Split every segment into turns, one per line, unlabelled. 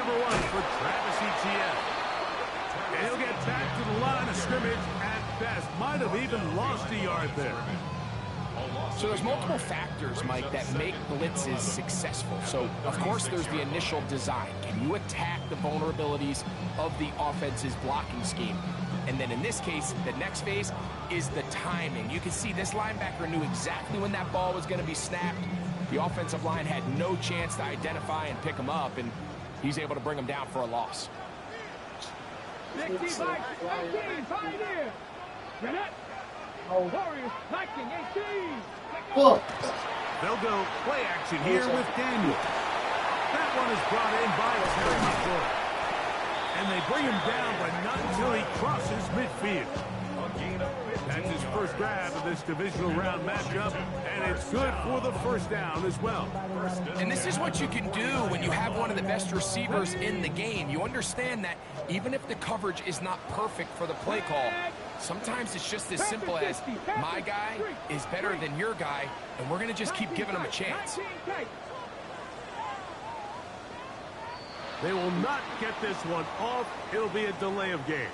number 1 for Travis Etienne. And he'll get back to the line of scrimmage at best. Might have even lost a yard there.
So there's multiple factors, Mike, that make blitzes successful. So, of course, there's the initial design. Can you attack the vulnerabilities of the offense's blocking scheme? And then in this case, the next phase is the timing. You can see this linebacker knew exactly when that ball was going to be snapped. The offensive line had no chance to identify and pick him up, and he's able to bring him down for a loss.
Warriors, Viking, 18.
They'll go play action here with Daniel. That one is brought in by Terry McCoy. And they bring him down, but not until he crosses midfield. That's his first grab of this divisional round matchup, and it's good for the first down as well.
And this is what you can do when you have one of the best receivers in the game. You understand that even if the coverage is not perfect for the play call, sometimes it's just as simple as my guy is better than your guy, and we're going to just keep giving him a chance.
They will not get this one off. It'll be a delay of game.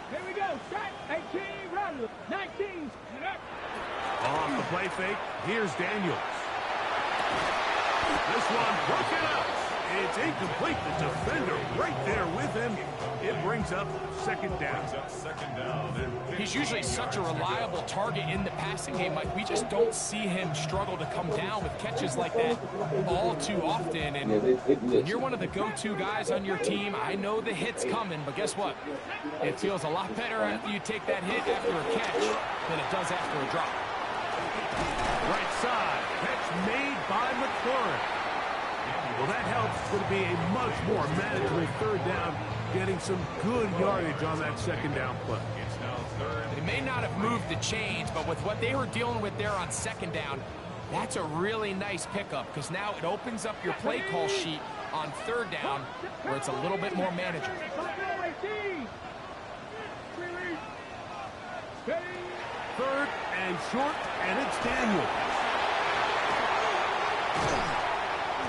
Here we go. Set. 18. Run. 19.
Off the play fake. Here's Daniels. This one broken up. It's incomplete. The defender right there with him. It brings up second down.
He's usually such a reliable target in the passing game. Like, we just don't see him struggle to come down with catches like that all too often. And when you're one of the go-to guys on your team, I know the hit's coming, but guess what? It feels a lot better after you take that hit after a catch than it does after a drop.
Right side. Catch made by McLaurin. Well, that helps. It's going to be a much more manageable third down, getting some good yardage on that second down play.
They may not have moved the chains, but with what they were dealing with there on second down, that's a really nice pickup, because now it opens up your play call sheet on third down where it's a little bit more manageable.
Third and short, and it's Daniel.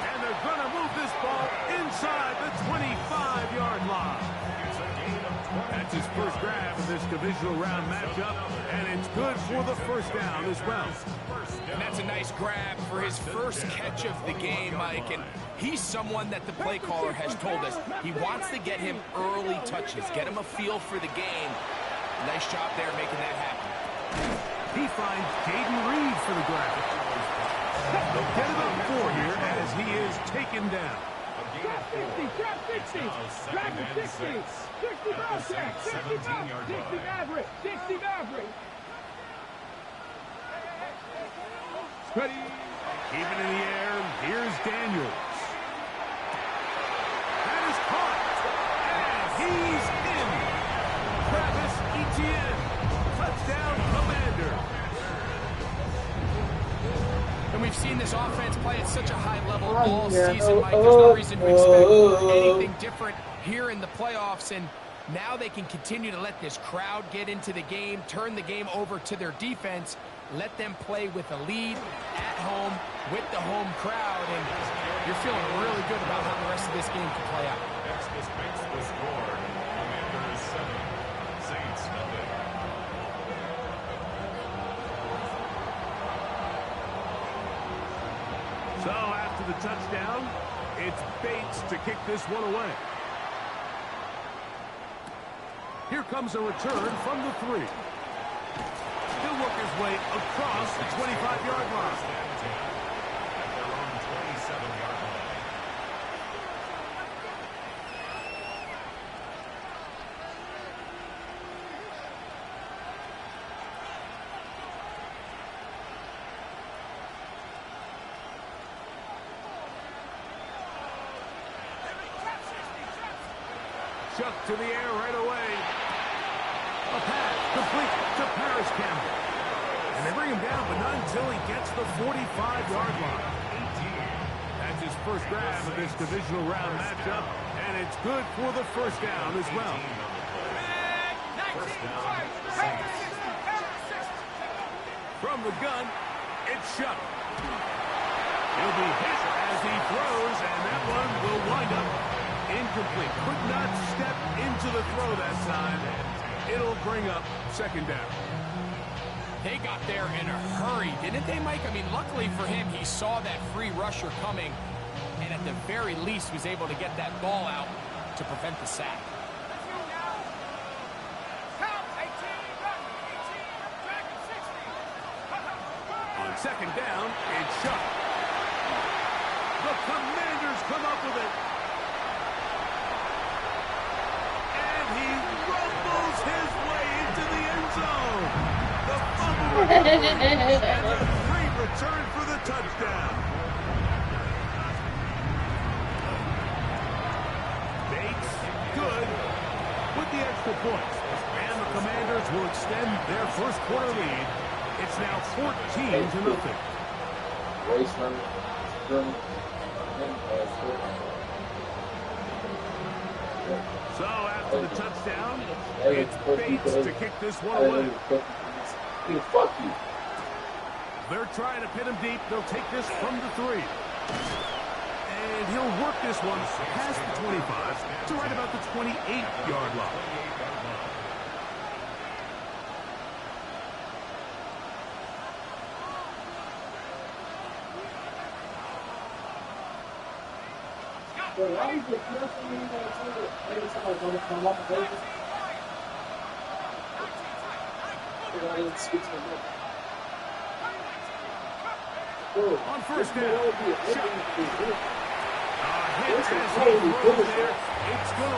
And they're going to move this ball inside the 25-yard line. That's his first grab of this divisional round matchup, and it's good for the first down as well.
And that's a nice grab for his first catch of the game, Mike. And he's someone that the play caller has told us he wants to get him early touches, get him a feel for the game. Nice job there making that happen.
He finds Jaden Reed for the grab. They'll get him up 4 here as he is taken down.
Drop 50, drop 60, drop 60, 60 ball check, 60 Maverick, 60 Maverick.
Ready. Keep it in the air. Here's Daniels. That is caught. And he's in. Travis Etienne. Touchdown, Commander.
And we've seen this offense play at such a high level all season, Mike. There's no reason to expect anything different here in the playoffs. And now they can continue to let this crowd get into the game, turn the game over to their defense, let them play with a lead at home with the home crowd. And you're feeling really good about how the rest of this game can play out.
So after the touchdown, it's Bates to kick this one away. Here comes a return from the 3. He'll work his way across the 25-yard line. Chuck to the air right away. A pass complete to Paris Campbell. And they bring him down, but not until he gets the 45-yard line. That's his first grab of this divisional round matchup, and And it's good for the first down as well. From the gun, it's Shuck. He'll be hit as he throws, and that one will wind up incomplete. Could not step into the throw that time. It'll bring up second down.
They got there in a hurry, didn't they, Mike? I mean, luckily for him, he saw that free rusher coming, and at the very least was able to get that ball out to prevent the sack.
On second down, it's Shuck. The Commanders come up with it. And he rumbles his way into the end zone. The fumble recovery and the free return for the touchdown. Bates, good with the extra points. And the Commanders will extend their first quarter lead. It's now 14-0. So after the touchdown, it's Bates to kick this one away.
Fuck you.
They're trying to pin him deep. They'll take this from the 3. And he'll work this one past the 25 to right about the 28-yard line.
But why is it careful when you guys say that every time I go to come off the table? I didn't speak to him.
On first down,
It's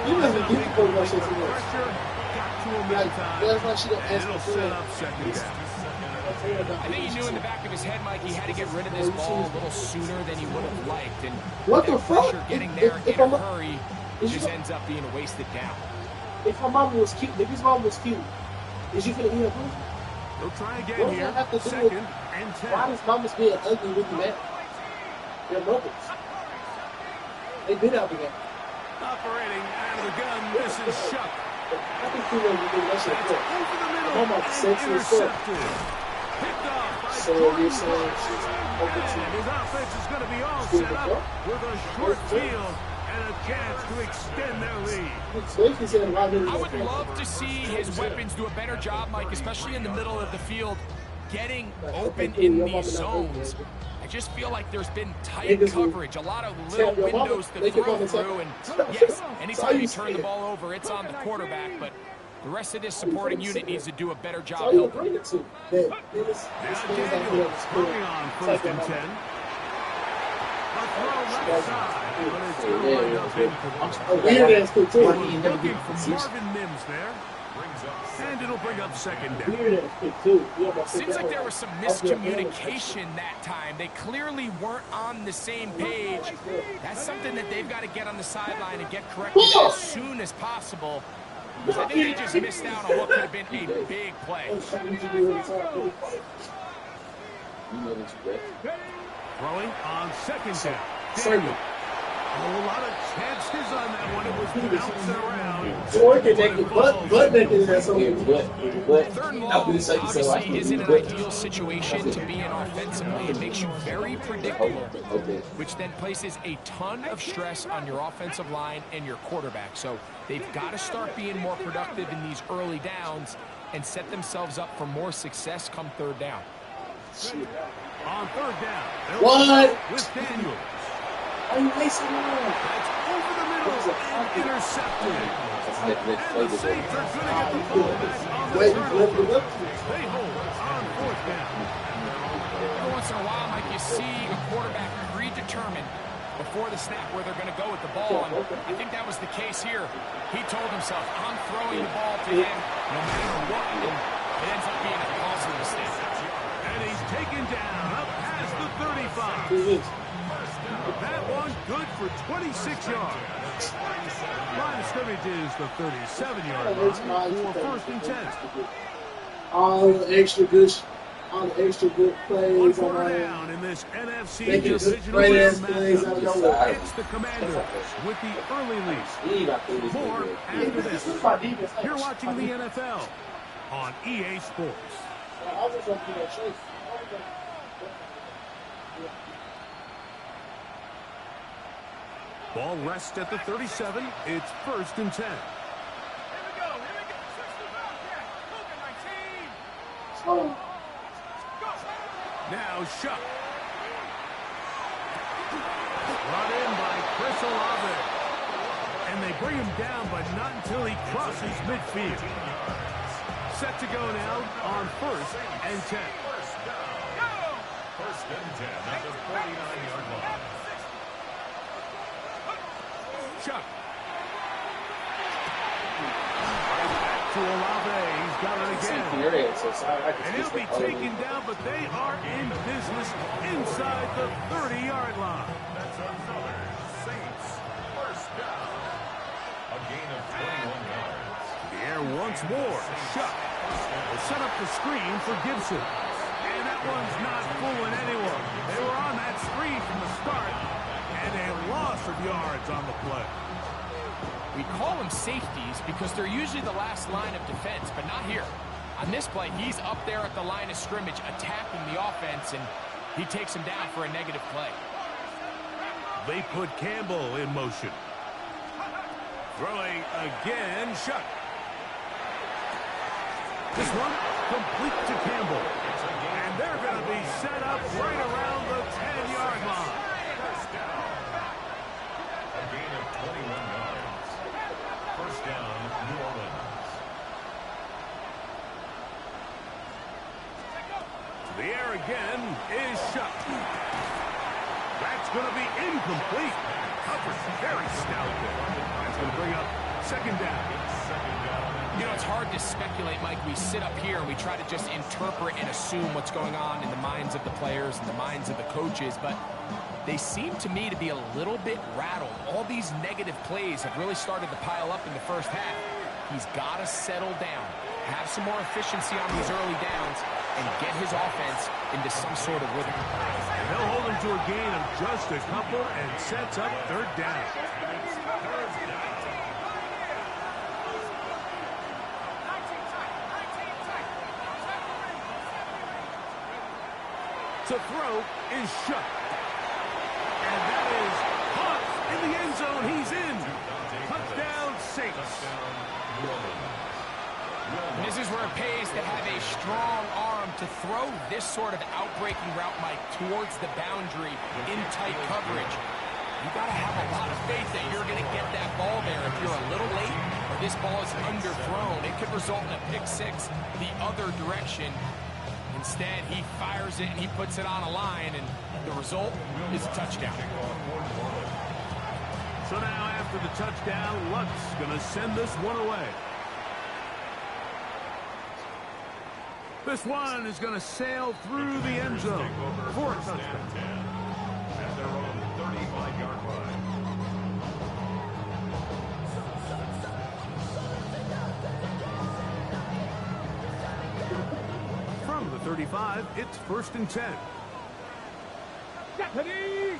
he doesn't get to go rush into this. Pressure got to him that time,
that's why she didn't
and
ask
it'll
for
set
it.
up second down.
I think he knew in the back of his head, Mike, he had to get rid of this ball a little sooner than he would have liked. And
What the
that
fuck?
pressure getting there
If
in a
I'm a-
hurry just ends up being a wasted down.
If her mom was cute, if his mom was cute, is you gonna eat her pussy?
They'll try
What
again
does
here.
that have to do
Second
with
and
why
10.
does mamas being ugly with you mad? They're mothers. They've been out together.
Operating out of the gun, this is Shuck.
I think you know you do that shit
That's
good.
over the middle
I'm about
and
sexy as fuck.
intercepted. Picked off by
So
Jordan
you're saying
Brooks.
she's
And
open
his
to
offense is going to be all
Steve
set up
McCoy?
with a short field and a chance to extend their lead.
basically saying why didn't
I would love to see his weapons do a better job, Mike, especially in the middle of the field, getting open in these zones. I just feel like there's been tight coverage, a lot of little windows to throw through, and yes, anytime you turn the ball over, it's on the quarterback, but the rest of this supporting unit needs to do a better
That's
job
all you
helping.
bring it to. That this
Now Daniels hurry on first and 10. A throw left side, but it's going to wind up incomplete.
a weird ass pick too.
Looking for Marvin Mims there. And it'll bring up second down.
Weird ass pick too. You almost picked
Seems
that
like there
one.
was some miscommunication that time. They clearly weren't on the same page. That's something that they've got to get on the sideline and get corrected as soon as possible. Because I think they just missed out on what could have been a big play.
Throwing on second down.
Circle.
Daniel. A whole lot of chances on that one. It was bouncing around.
Or can take it, butt naked that's okay.
Third and long obviously isn't an ideal situation to be in offensively. It makes you very predictable, which then places a ton of stress on your offensive line and your quarterback. So they've got to start being more productive in these early downs and set themselves up for more success come third down.
On third down.
What?
With Daniels.
Are you wasting time?
That's over the middle and intercepted. And the Saints are going to get the ball back on the turnover. They hold on fourth down.
Every once in a while, Mike, you see a quarterback predetermined before the snap where they're going to go with the ball. And I think that was the case here. He told himself, I'm throwing the ball to him no matter what. And it ends up being a costly mistake.
And he's taken down up past the 35. That one good for 26 yards. Line of scrimmage is the 37-yard line for first and 10.
All extra good. all the extra good
One
plays.
quarter down in this NFC
Making good
divisional
plays
round
out of nowhere.
matchup. It's the Commanders with the early lead. More after this. You're watching the NFL on EA Sports. Ball rests at the 37. It's 1st and 10. Now Shuck. Brought in by Chris Olave. And they bring him down, but not until he crosses midfield. Set to go now on 1st and 10.
First and 10 at the 49-yard line.
Chuck. To Olave. He's got it again. And he'll be taken down, but they are in business inside the 30-yard line.
That's another Saints first down. A gain of 21 yards.
The air once more. Chuck will set up the screen for Gibson. And that one's not fooling anyone. They were on that screen from the start, and a loss of yards on the play.
We call them safeties because they're usually the last line of defense, but not here. On this play, he's up there at the line of scrimmage attacking the offense, and he takes him down for a negative play.
They put Campbell in motion. Throwing again, Shuck. This one complete to Campbell. And they're going to be set up right around the 10-yard line.
A gain of 21 yards. First down, New Orleans.
The air again is Shuck. That's going to be incomplete. Covered very stout there. That's going to bring up 2nd down.
You know, it's hard to speculate, Mike. We sit up here and we try to just interpret and assume what's going on in the minds of the players and the minds of the coaches, but they seem to me to be a little bit rattled. All these negative plays have really started to pile up in the first half. He's got to settle down, have some more efficiency on these early downs, and get his offense into some sort of rhythm.
And they'll hold him to a gain of just a couple and sets up 3rd down. To throw is Shuck. And that is caught in the end zone. He's in. Touchdown, Saints.
And this is where it pays to have a strong arm to throw this sort of outbreaking route, Mike, towards the boundary in tight coverage. You got to have a lot of faith that you're going to get that ball there. If you're a little late or this ball is underthrown, it could result in a pick six the other direction. Instead, he fires it and he puts it on a line, and the result is a touchdown.
So now after the touchdown, Luck's going to send this one away. This one is going to sail through the end zone for a touchdown.
At their own 35-yard line.
From the 35, it's 1st and 10.
Stephanie!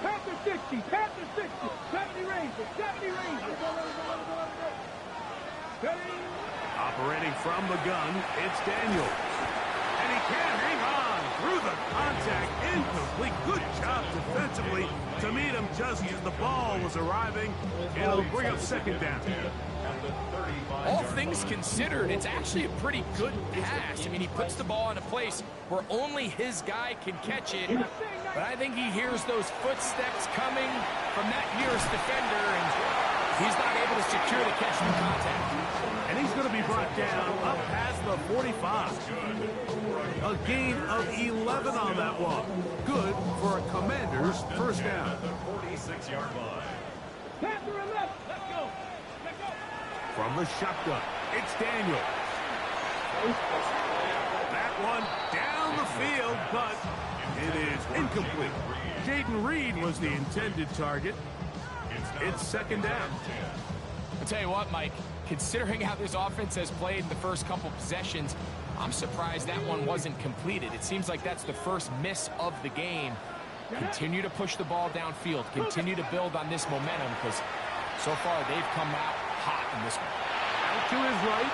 Panther 60, Panther 60, 70 Rangers, 70 Rangers.
Operating from the gun, it's Daniels. And he can hang on through the contact. Incomplete. Good job defensively to meet him just as the ball was arriving. It'll bring up 2nd down.
All things considered, it's actually a pretty good pass. I mean, he puts the ball in a place where only his guy can catch it. But I think he hears those footsteps coming from that nearest defender, and he's not able to secure the catch from contact.
And he's going to be brought down up past the 45. A gain of 11 on that one. Good for a Commander's 1st down.
At the 46-yard line.
Panther 11, let's go. Let's go.
From the shotgun, it's Daniels. That one down the field, but it is incomplete. Jaden Reed was the intended target. It's 2nd down.
I'll tell you what, Mike, considering how this offense has played in the first couple possessions, I'm surprised that one wasn't completed. It seems like that's the first miss of the game. Continue to push the ball downfield. Continue to build on this momentum because so far they've come out hot in this one.
Out to his right.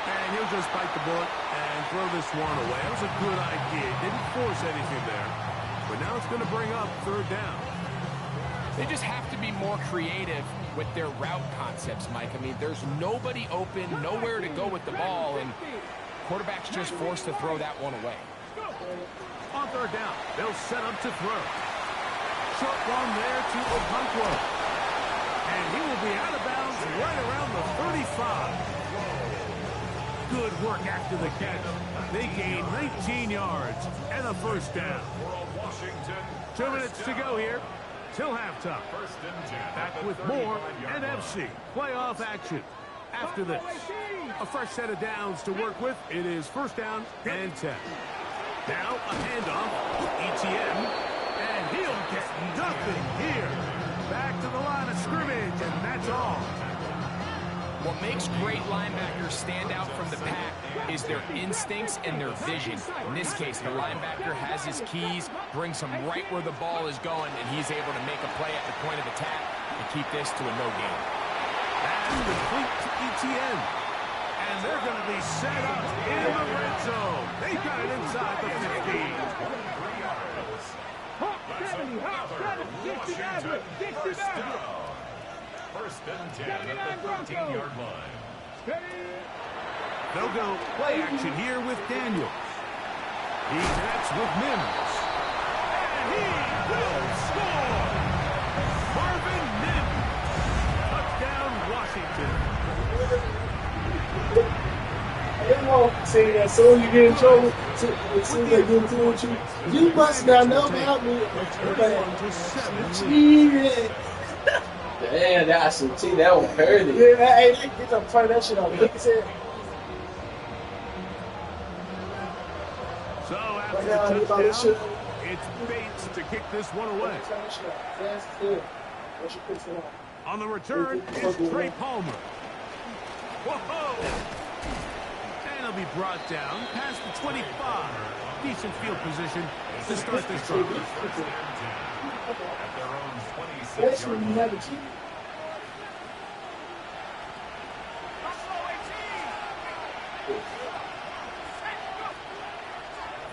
And he'll just bite the bullet and throw this one away. That was a good idea. Didn't force anything there. But now it's going to bring up third down.
They just have to be more creative with their route concepts, Mike. I mean, there's nobody open, nowhere to go with the ball, and quarterback's just forced to throw that one away.
On third down, they'll set up to throw. Short one there to Okonkwo. And he will be out of bounds right around the 35. Good work after the catch. They gain 19 yards and a first down. 2 minutes to go here till halftime. Back with more NFC playoff action. After this, a fresh set of downs to work with. It is first down and 10. Now a handoff, ETN, and he'll get nothing here. Back to the line of scrimmage, and that's all.
What makes great linebackers stand out from the pack is their instincts and their vision. In this case, the linebacker has his keys, brings him right where the ball is going, and he's able to make a play at the point of attack and keep this to a no gain.
And complete to ETN. And they're going to be set up in the red zone. They got it inside the 15.
Hawk 70, Hawk 70, 60 Maverick, 60 Maverick.
First and 10 at the 13-yard line.
They'll go play action here with Daniels. He connects with Mims. And he will score! Marvin Mims. Touchdown, Washington.
They won't say that soon you get in trouble, as soon as they get into it with you, you must not know about me. Cheated.
Damn, that's some tea. That one hurt it.
Yeah, hey, get them turn that shit on. Look at that.
So after the touchdown, it's Bates to kick this one away.
That's it. What's your pitch on?
On the return is Trey Palmer. Whoa! And he'll be brought down past the 25. Decent field position to start this drive.
At their own 26
That's when you have a cheat.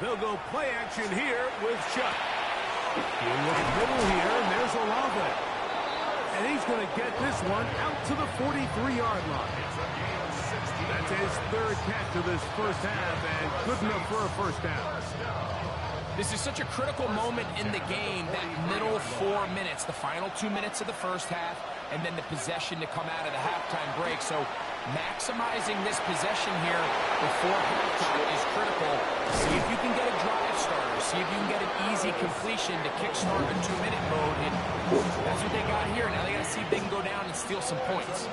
They'll go play action here with Chuck. In with the middle here, and there's Olave. And he's going to get this one out to the 43-yard line. That's his third catch of this first half, and good enough for a first down.
This is such a critical moment in the game, that middle 4 minutes, the final 2 minutes of the first half, and then the possession to come out of the halftime break. So maximizing this possession here before halftime is critical. See if you can get a drive starter. See if you can get an easy completion to kickstart the 2-minute mode. And that's what they got here. Now they got to see if they can go down and steal some points.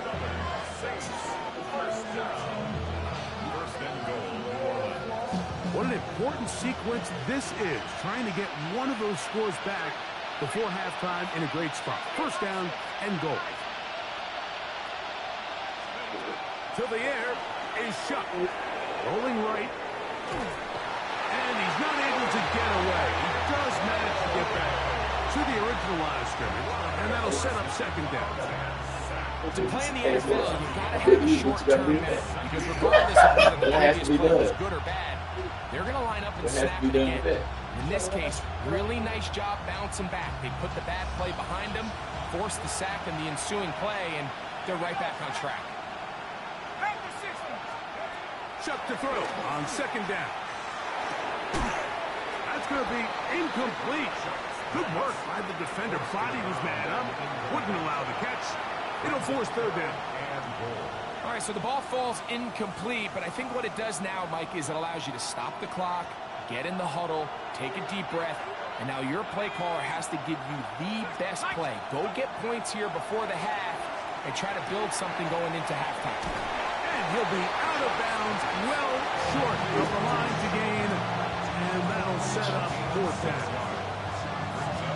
What an important sequence this is, trying to get one of those scores back before halftime in a great spot. First down and goal. To the air is Shuck. Rolling right. And he's not able to get away. He does manage to get back to the original line of scrimmage, and that'll set up second down.
To play in the NFL, you've got to have a short-term minute, because regardless of whether the previous play was good or bad, they're going to line up and snap it again. In this case, really nice job bouncing back. They put the bad play behind them, forced the sack in the ensuing play, and they're right back on track.
Chuck to throw on second down. That's going to be incomplete. Good work by the defender. Body was man up. Wouldn't allow the catch. It'll force third down.
All right, so the ball falls incomplete, but I think what it does now, Mike, is it allows you to stop the clock, get in the huddle, take a deep breath, and now your play caller has to give you the best play. Go get points here before the half and try to build something going into halftime.
And he'll be out of bounds, well short of the line to gain, and that'll set up fourth down.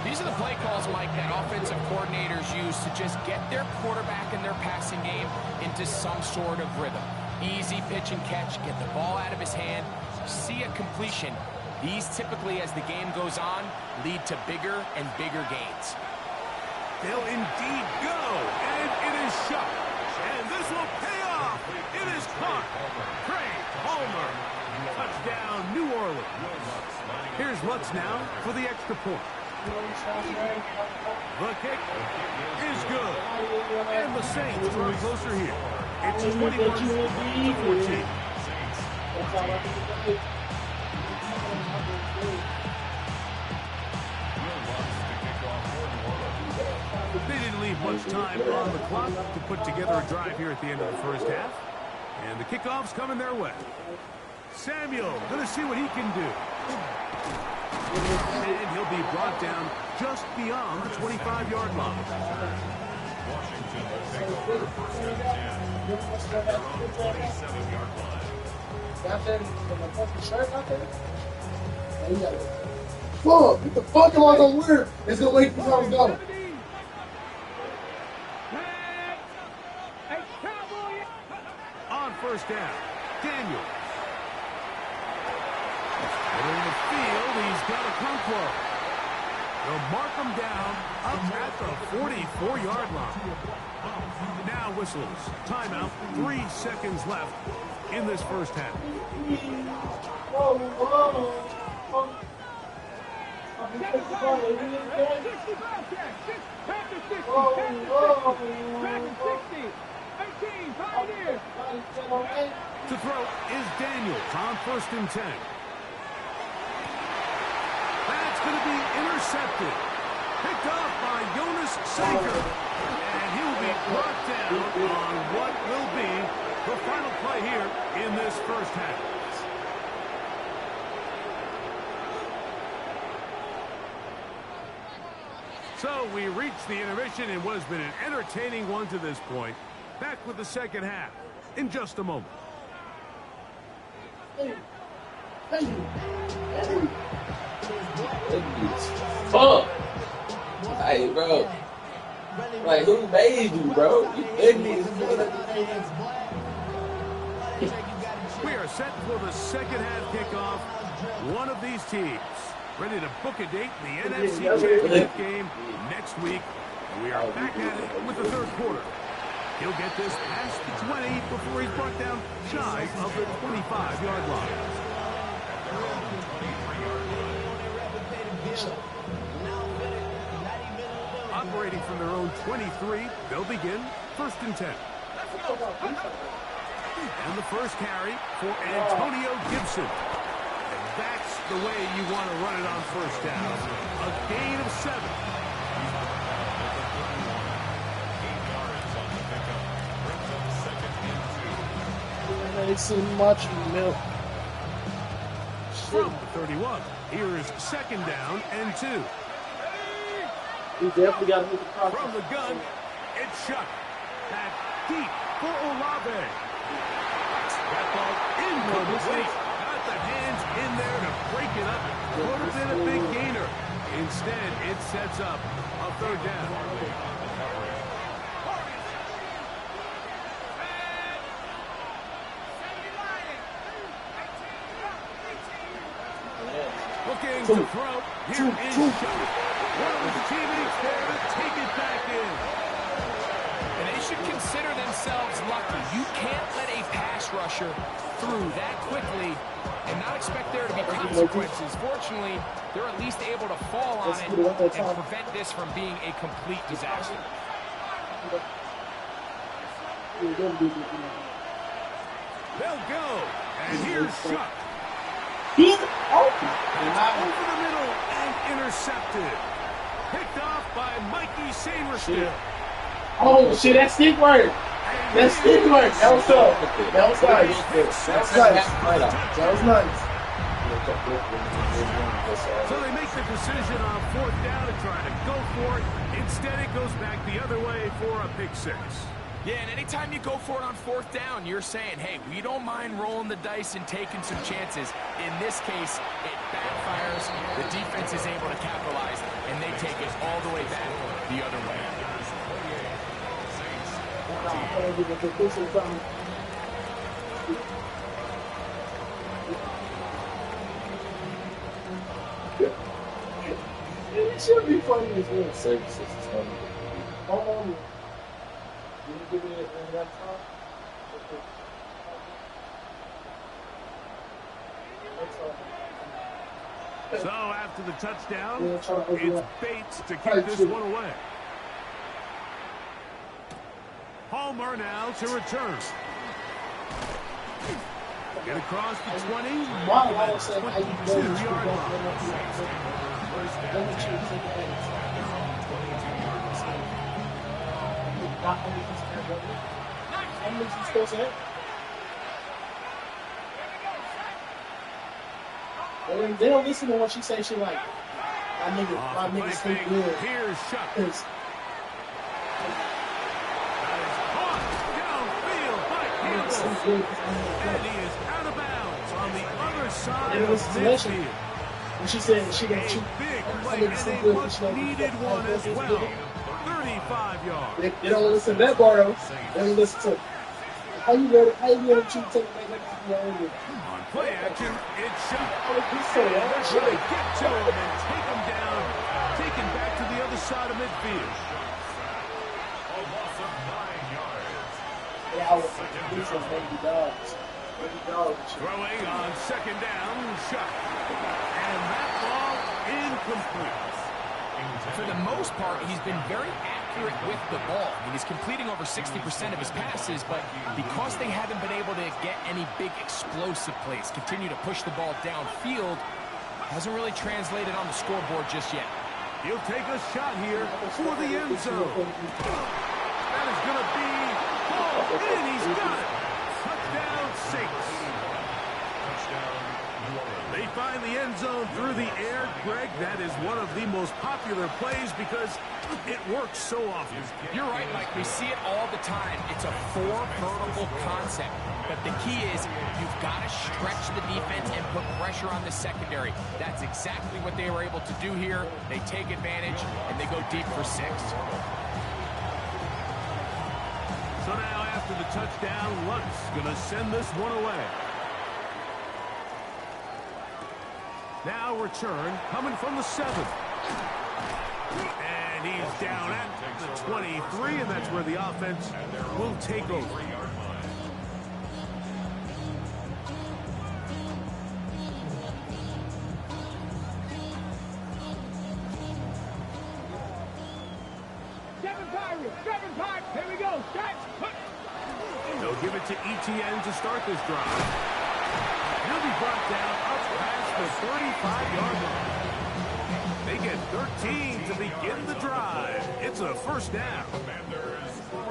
These are the play calls, Mike, that offensive coordinators use to just get their quarterback and their passing game into some sort of rhythm. Easy pitch and catch, get the ball out of his hand, see a completion. These typically, as the game goes on, lead to bigger and bigger gains.
They'll indeed go, and it is shot. And this will pay off. It is caught. Craig Palmer. Touchdown, New Orleans. Here's Lutz now for the extra point. The kick is good. And the Saints draw closer here. It's 21-14. They didn't leave much time on the clock to put together a drive here at the end of the first half. And the kickoff's coming their way. Samuel going to see what he can do. And he'll be brought down just beyond the 25-yard line.
Washington will take over first and 10. At their own 27-yard line.
Fuck, what the fuck am I gonna wear? It's gonna make me go.
On first down, Daniel. And in the field, he's got a conqueror. They'll mark him down up at the 44-yard line. Now whistles. Timeout. 3 seconds left in this first half. To throw is Daniels on first and 10. That's going to be intercepted. Picked off by Jonas Sanker. And he will be brought down on what will be the final play here in this first half. So we reach the intermission in what has been an entertaining one to this point. Back with the second half in just a moment.
Fuck. Hey, bro. Like, who made you, bro? You ugly as fuck.
We are set for the second half kickoff. One of these teams ready to book a date in the NFC Championship game next week. We are back at it with the third quarter. He'll get this past the 20 before he's brought down shy of the 25-yard line. Operating from their own 23, they'll begin first and 10. And the first carry for Antonio Gibson. And that's the way you want to run it on first down. A gain of 7.
8 yards on the pickup. Brings up second and 2.
It's too much milk.
From the 31, here is second down and 2.
We definitely got to move the process.
From the gun, it's shut. Back deep for Olave. That ball incomplete. Got the hands in there to break it up. Would have been a big gainer. Instead, it sets up a third down. Looking to throw. Here is shot. One of his teammates there to take it back in.
And they should consider themselves lucky. You can't let a pass rusher through that quickly and not expect there to be consequences. Fortunately, they're at least able to fall on it and prevent this from being a complete disaster.
They'll go. And here's Shuck. Over the middle and intercepted. Picked off by Mikey Sainristil.
Oh, shit, that's stick work. That's stick work. That was tough. That was nice. That was nice. That was nice.
So they make the decision on fourth down to try to go for it. Instead, it goes back the other way for a pick six.
Yeah, and anytime you go for it on fourth down, you're saying, hey, we don't mind rolling the dice and taking some chances. In this case, it backfires. The defense is able to capitalize, and they take it all the way back the other way.
It should be funny as well.
Services is funny.
Oh, you give me that time?
So after the touchdown, it's Bates to kick this one away. Palmer now to return. Get across the 20.
Why I was saying how you go to
22-yard line.
How many you supposed to have? They don't listen to what she say. She like, my niggas think good.
Here's Shuck.
Cause
Downfield by Campbell. And he is out of bounds on the other side of midfield.
when she said she got
A
two,
big
my
play
niggas think
and
good.
a
But she like,
much-needed one as well. 35 yards.
They don't listen to that bar though. They don't listen to how you let it. How you let them take it?
On play action, it's Shuck.
So
They're going to get to him and take him down, take him back to the other side of midfield.
A loss of 9 yards.
yeah, I was these are baby dogs. Baby dogs.
Throwing on second down, Shuck. And that ball incomplete.
For the most part, he's been very accurate with the ball. I mean, he's completing over 60% of his passes, but because they haven't been able to get any big explosive plays, continue to push the ball downfield, hasn't really translated on the scoreboard just yet.
He'll take a shot here for the end zone. That is going to be ball in. He's got it. Touchdown, Saints. They find the end zone through the air. Greg, that is one of the most popular plays because it works so often.
You're right, Mike. We see it all the time. It's a four-vertical concept. But the key is you've got to stretch the defense and put pressure on the secondary. That's exactly what they were able to do here. They take advantage, and they go deep for 6.
So now after the touchdown, Lutz going to send this one away. Now return coming from the 7. And he's down at the 23, and that's where the offense will take over.
Kevin Pirates, here we go.
They'll give it to ETN to start this drive. He'll be brought down up past the 35-yard line. They get 13 to begin the drive. It's a first down.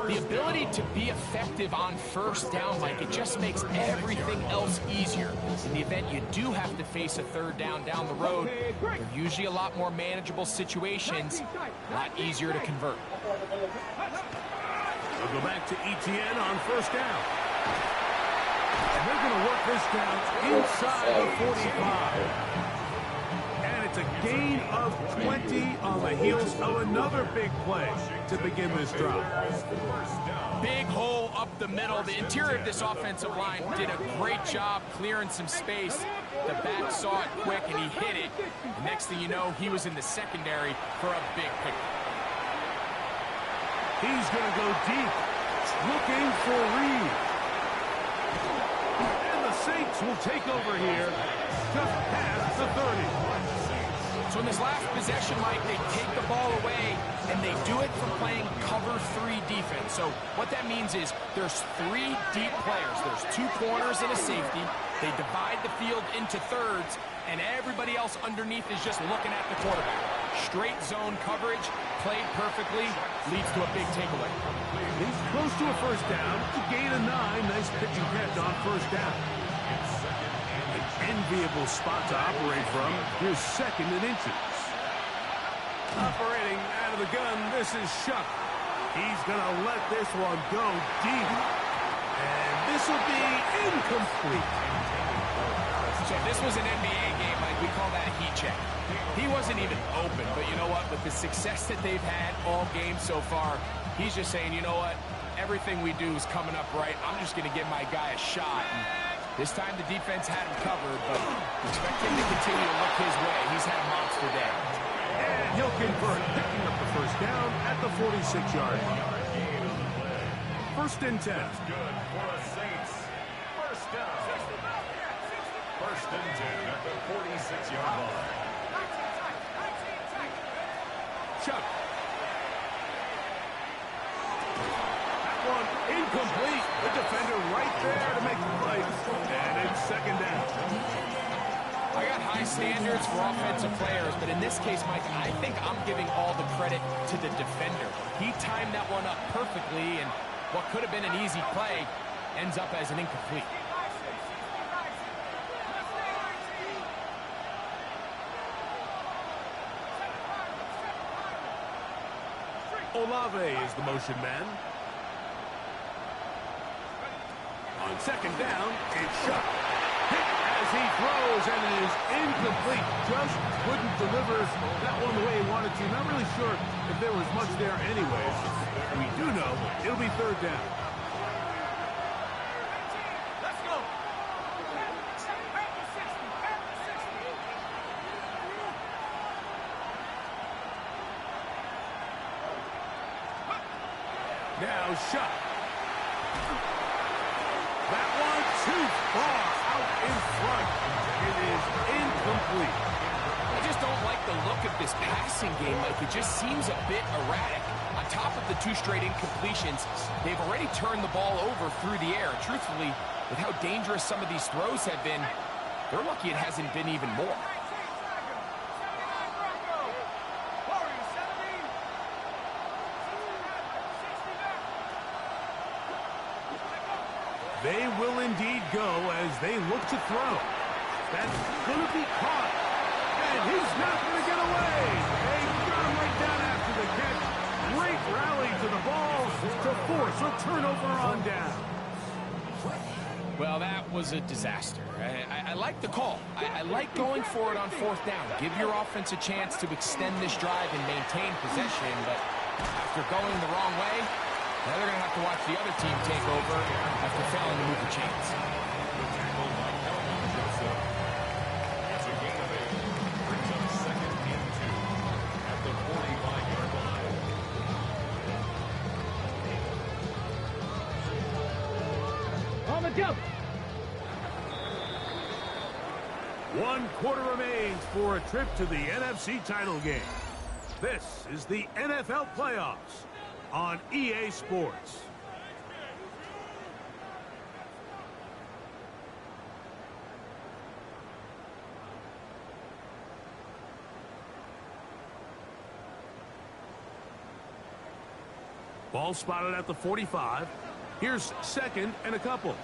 The ability to be effective on first down, Mike, it just makes everything else easier. In the event you do have to face a third down the road, they're usually a lot more manageable situations, a lot easier to convert.
They'll go back to ETN on first down. And they're going to work this down inside the 45. And it's a gain of 20 on the heels of another big play to begin this drive.
Big hole up the middle. The interior of this offensive line did a great job clearing some space. The back saw it quick and he hit it. The next thing you know, he was in the secondary for a big pick.
He's going to go deep, looking for Reed. And the Saints will take over here just past the 30.
So in this last possession, Mike, they take the ball away, and they do it from playing cover 3 defense. So what that means is there's 3 deep players. There's 2 corners and a safety. They divide the field into thirds, and everybody else underneath is just looking at the quarterback. Straight zone coverage, played perfectly, leads to a big takeaway.
He's close to a first down. To gain a 9. Nice pitch and catch on first down. An enviable spot to operate from. Here's second and inches. Operating out of the gun, this is Shuck. He's going to let this one go deep. And this will be incomplete.
So if this was an NBA game, like we call that a heat check. He wasn't even open, but you know what? With the success that they've had all game so far, he's just saying, you know what? everything we do is coming up right. I'm just going to give my guy a shot. And this time the defense had him covered, but expect him to continue to look his way. He's had a monster day.
And he'll convert, picking up the first down at the 46-yard line. First and 10.
That's good for the Saints. First down. First and 10 at the 46-yard line.
Chuck. That one incomplete. The defender right there to make the play. And it's second down.
I got high standards for offensive players, but in this case, Mike, I think I'm giving all the credit to the defender. He timed that one up perfectly, and what could have been an easy play ends up as an incomplete.
Olave is the motion man. On second down, it's shot. Hit as he throws, and it is incomplete. Just couldn't deliver that one the way he wanted to. Not really sure if there was much there anyways. We do know it'll be third down.
Let's go.
Now shot. That one too far out in front. It is incomplete.
I just don't like the look of this passing game. Like, it just seems a bit erratic. On top of the 2 straight incompletions, they've already turned the ball over through the air. Truthfully, with how dangerous some of these throws have been, they're lucky it hasn't been even more.
They will indeed go as they look to throw. That's going to be caught. And he's not going to get away. They got him right down after the catch. Great rally to the ball to force a turnover on down.
Well, that was a disaster. I like the call. I like going for it on fourth down. Give your offense a chance to extend this drive and maintain possession, but after going the wrong way, now they're going to have to watch the other team take over after failing to move the chains.
The tackle by Calvin Joseph. It's a gain of 8. Brings up second and 2 at the 45-yard line.
On the jump.
1 quarter remains for a trip to the NFC title game. This is the NFL playoffs on EA Sports. Ball spotted at the 45. Here's second and a couple.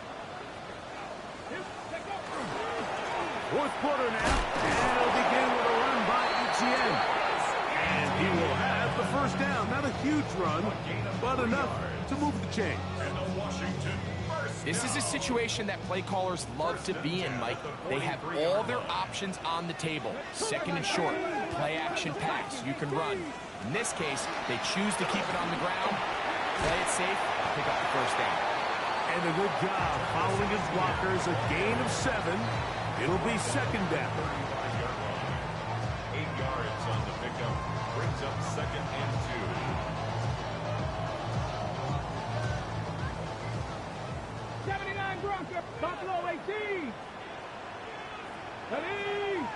Fourth quarter now, and it'll begin with a run by Etienne. And he will have the first down. Not a huge run, but enough to move the chains.
And the Washington first
This is a situation that play callers love to be in, Mike. They have all their options on the table. Second and short, play action pass, you can run. In this case, they choose to keep it on the ground, play it safe, pick up the first down.
And a good job following his blockers, a gain of 7. It'll be second down.
8 yards on the pickup. Brings up second and 2.
79 Broncos. Buffalo 18. Ready.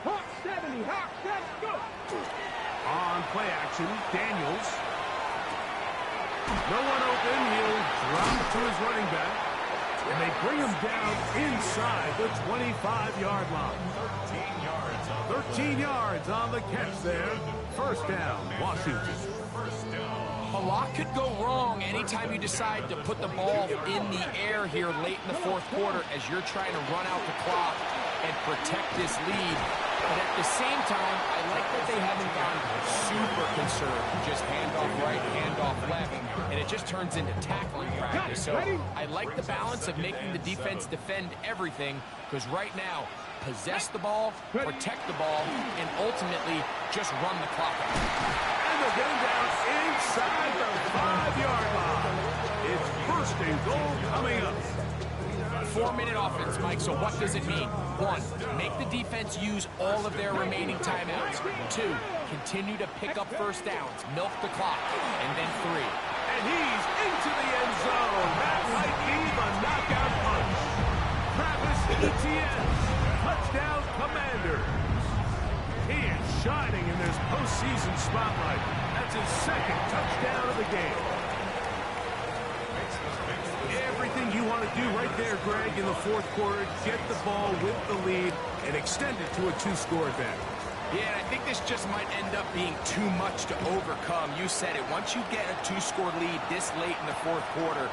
Hawk 70. Hawk 7. Go.
On play action, Daniels. No one open. He'll drop to his running back. And they bring him down inside the 25-yard line.
13 yards on
13 yards on the catch there. First down, Washington.
first down.
A lot could go wrong anytime you decide to put the ball in the air here late in the fourth quarter as you're trying to run out the clock and protect this lead. But at the same time, I like that they haven't gone super conserved. Just handoff right, handoff left, and it just turns into tackling practice. So I like the balance of making the defense defend everything, because right now, possess the ball, protect the ball, and ultimately just run the clock out.
And they're getting down inside the 5-yard line. First and goal coming up.
4-minute offense, Mike, so what does it mean? 1, make the defense use all of their remaining timeouts. 2, continue to pick up first downs, milk the clock. And then 3.
And he's into the end zone. That might be the knockout punch. Travis Etienne, touchdown Commanders. He is shining in this postseason spotlight. That's his second touchdown of the game. Everything you want to do right there, Greg, in the fourth quarter, get the ball with the lead and extend it to a 2-score advantage.
Yeah, and I think this just might end up being too much to overcome. You said it. Once you get a 2-score lead this late in the fourth quarter,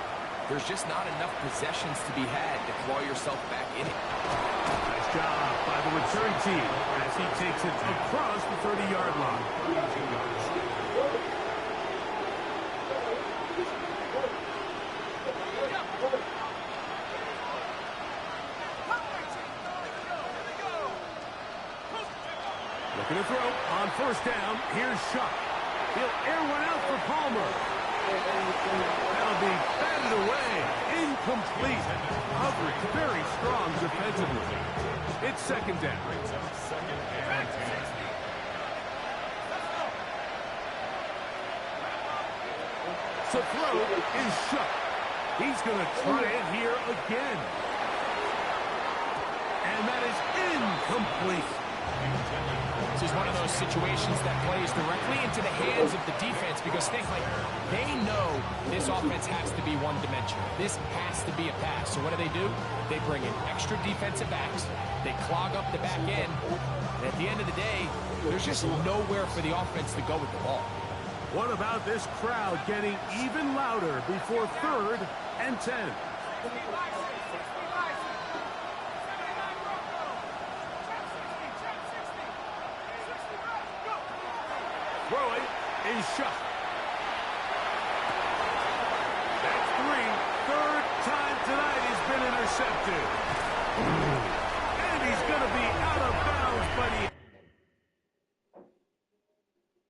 there's just not enough possessions to be had to claw yourself back in it.
Nice job by the return team as he takes it across the 30-yard line. Looking to throw on first down. Here's Shuck. He'll air one out for Palmer. That'll be batted away. Incomplete. Coverage very strong defensively. It's second down. So throw is Shuck. He's going to try it here again. And that is incomplete.
This is one of those situations that plays directly into the hands of the defense because think like they know this offense has to be one-dimensional. This has to be a pass. So what do? They bring in extra defensive backs. They clog up the back end. And at the end of the day, there's just nowhere for the offense to go with the ball.
What about this crowd getting even louder before 3rd and 10? Throwing is Shuck. That's 3. 3rd time tonight he's been intercepted.